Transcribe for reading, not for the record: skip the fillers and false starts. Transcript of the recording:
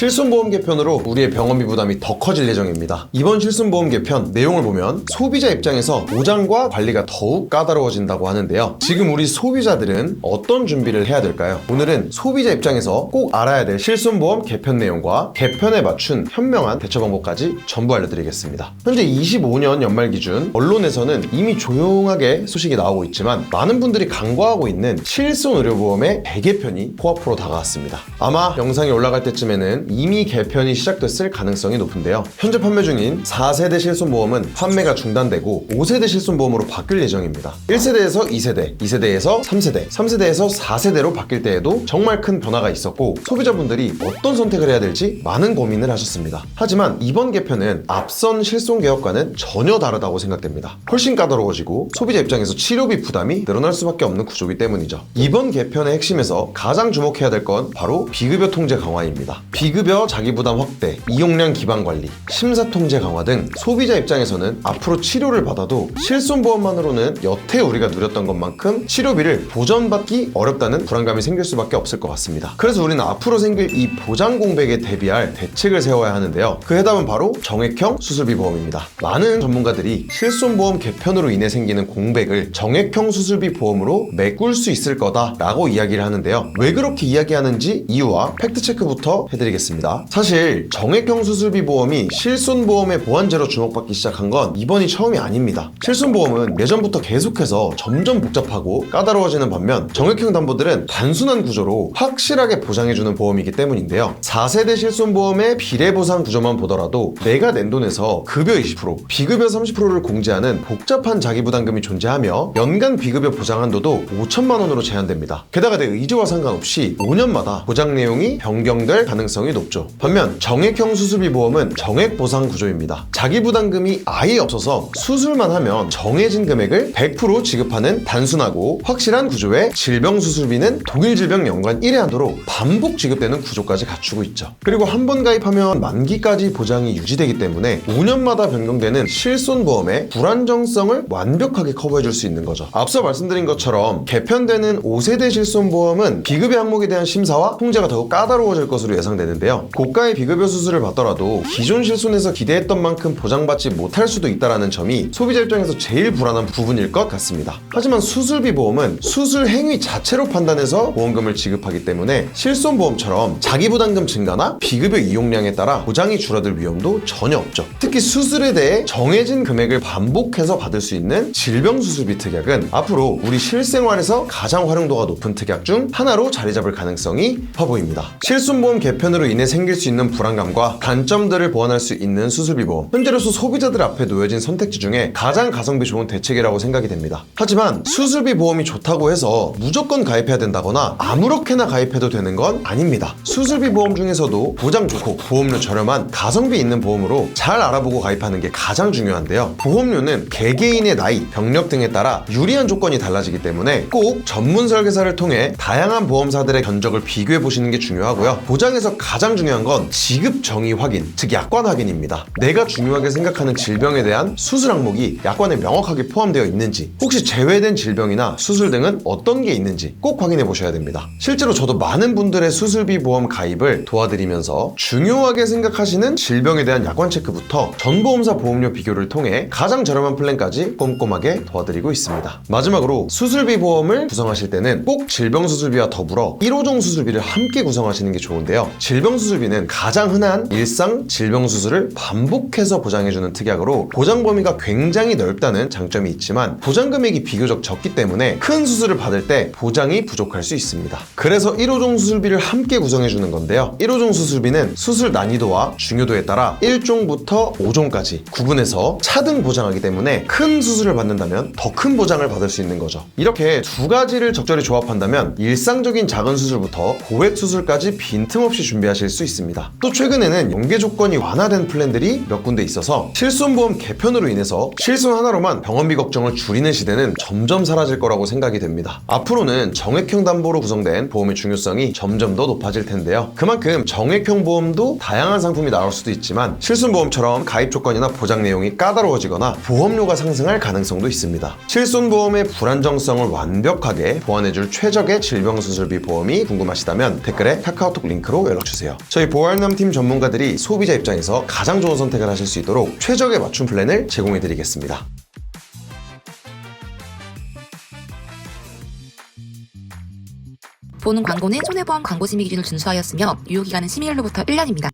실손보험 개편으로 우리의 병원비 부담이 더 커질 예정입니다. 이번 실손보험 개편 내용을 보면 소비자 입장에서 보장과 관리가 더욱 까다로워진다고 하는데요. 지금 우리 소비자들은 어떤 준비를 해야 될까요? 오늘은 소비자 입장에서 꼭 알아야 될 실손보험 개편 내용과 개편에 맞춘 현명한 대처 방법까지 전부 알려드리겠습니다. 현재 25년 연말 기준 언론에서는 이미 조용하게 소식이 나오고 있지만 많은 분들이 간과하고 있는 실손의료보험의 대개편이 코앞으로 다가왔습니다. 아마 영상이 올라갈 때쯤에는 이미 개편이 시작됐을 가능성이 높은데요. 현재 판매 중인 4세대 실손보험은 판매가 중단되고 5세대 실손보험으로 바뀔 예정입니다. 1세대에서 2세대, 2세대에서 3세대, 3세대에서 4세대로 바뀔 때에도 정말 큰 변화가 있었고 소비자분들이 어떤 선택을 해야 될지 많은 고민을 하셨습니다. 하지만 이번 개편은 앞선 실손개혁과는 전혀 다르다고 생각됩니다. 훨씬 까다로워지고 소비자 입장에서 치료비 부담이 늘어날 수밖에 없는 구조이기 때문이죠. 이번 개편의 핵심에서 가장 주목해야 될 건 바로 비급여 통제 강화입니다. 비급여 자기부담 확대, 이용량 기반 관리, 심사 통제 강화 등 소비자 입장에서는 앞으로 치료를 받아도 실손보험만으로는 여태 우리가 누렸던 것만큼 치료비를 보전받기 어렵다는 불안감이 생길 수밖에 없을 것 같습니다. 그래서 우리는 앞으로 생길 이 보장 공백에 대비할 대책을 세워야 하는데요. 그 해답은 바로 정액형 수술비 보험입니다. 많은 전문가들이 실손보험 개편으로 인해 생기는 공백을 정액형 수술비 보험으로 메꿀 수 있을 거다라고 이야기를 하는데요. 왜 그렇게 이야기하는지 이유와 팩트체크부터 해드리겠습니다. 사실 정액형 수술비 보험이 실손보험의 보완제로 주목받기 시작한 건 이번이 처음이 아닙니다. 실손보험은 예전부터 계속해서 점점 복잡하고 까다로워지는 반면 정액형 담보들은 단순한 구조로 확실하게 보장해주는 보험이기 때문인데요. 4세대 실손보험의 비례보상 구조만 보더라도 내가 낸 돈에서 급여 20%, 비급여 30%를 공제하는 복잡한 자기부담금이 존재하며 연간 비급여 보장 한도도 5천만 원으로 제한됩니다. 게다가 내 의지와 상관없이 5년마다 보장 내용이 변경될 가능성이 높죠. 반면 정액형 수술비 보험은 정액 보상 구조입니다. 자기부담금이 아예 없어서 수술만 하면 정해진 금액을 100% 지급하는 단순하고 확실한 구조의 질병수술비는 동일질병 연간 1회 한도로 반복 지급되는 구조까지 갖추고 있죠. 그리고 한 번 가입하면 만기까지 보장이 유지되기 때문에 5년마다 변경되는 실손보험의 불안정성을 완벽하게 커버해줄 수 있는 거죠. 앞서 말씀드린 것처럼 개편되는 5세대 실손보험은 비급여 항목에 대한 심사와 통제가 더욱 까다로워질 것으로 예상되는데요. 고가의 비급여 수술을 받더라도 기존 실손에서 기대했던 만큼 보장받지 못할 수도 있다는 점이 소비자 입장에서 제일 불안한 부분일 것 같습니다. 하지만 수술비 보험은 수술 행위 자체로 판단해서 보험금을 지급하기 때문에 실손보험처럼 자기부담금 증가나 비급여 이용량에 따라 보장이 줄어들 위험도 전혀 없죠. 특히 수술에 대해 정해진 금액을 반복해서 받을 수 있는 질병수술비 특약은 앞으로 우리 실생활에서 가장 활용도가 높은 특약 중 하나로 자리 잡을 가능성이 커 보입니다. 실손보험 개편으로 인해 생길 수 있는 불안감과 단점들을 보완할 수 있는 수술비 보험, 현재로서 소비자들 앞에 놓여진 선택지 중에 가장 가성비 좋은 대책이라고 생각이 됩니다. 하지만 수술비 보험이 좋다고 해서 무조건 가입해야 된다거나 아무렇게나 가입해도 되는 건 아닙니다. 수술비 보험 중에서도 보장 좋고 보험료 저렴한 가성비 있는 보험으로 잘 알아보고 가입하는 게 가장 중요한데요. 보험료는 개개인의 나이, 병력 등에 따라 유리한 조건이 달라지기 때문에 꼭 전문 설계사를 통해 다양한 보험사들의 견적을 비교해 보시는 게 중요하고요. 보장에서 가장 중요한 건 지급 정의 확인, 즉 약관 확인입니다. 내가 중요하게 생각하는 질병에 대한 수술 항목이 약관에 명확하게 포함되어 있는지, 혹시 제외된 질병이나 수술 등은 어떤 게 있는지 꼭 확인해 보셔야 됩니다. 실제로 저도 많은 분들의 수술비 보험 가입을 도와드리면서 중요하게 생각하시는 질병에 대한 약관 체크부터 전 보험사 보험료 비교를 통해 가장 저렴한 플랜까지 꼼꼼하게 도와드리고 있습니다. 마지막으로 수술비 보험을 구성하실 때는 꼭 질병수술비와 더불어 1호종 수술비를 함께 구성하시는 게 좋은데요. 질병수술비는 가장 흔한 일상 질병수술을 반복해서 보장해주는 특약으로 보장 범위가 굉장히 넓다는 장점이 있지만 보장 금액이 비교적 적기 때문에 큰 수술을 받을 때 보장이 부족할 수 있습니다. 그래서 1호종 수술비를 함께 구성해주는 건데요. 1호종 수술비는 수술 난이도와 중요도에 따라 1종부터 5종까지 구분해서 차등 보장하기 때문에 큰 수술을 받는다면 더 큰 보장을 받을 수 있는 거죠. 이렇게 두 가지를 적절히 조합한다면 일상적인 작은 수술부터 고액 수술까지 빈틈없이 준비하실 수 있습니다. 또 최근에는 연계 조건이 완화된 플랜들이 몇 군데 있어서 실손보험 개편으로 인해서 실손 하나로만 병원비 걱정을 줄이는 시대는 점점 사라질 거라고 생각이 됩니다. 앞으로는 정액형 담보로 구성된 보험의 중요성이 점점 더 높아질 텐데요. 그만큼 정액형 보험도 다양한 상품이 나올 수도 있지만 실손보험처럼 가입 조건이나 보장 내용이 까다로워지거나 보험료가 상승할 가능성도 있습니다. 실손보험의 불안정성을 완벽하게 보완해줄 최적의 질병수술비 보험이 궁금하시다면 댓글에 카카오톡 링크로 연락주세요. 주세요. 저희 보알남팀 전문가들이 소비자 입장에서 가장 좋은 선택을 하실 수 있도록 최적의 맞춤 플랜을 제공해드리겠습니다. 보는 광고는 손해보험 광고 심의 기준을 준수하였으며 유효기간은 심의일로부터 1년입니다.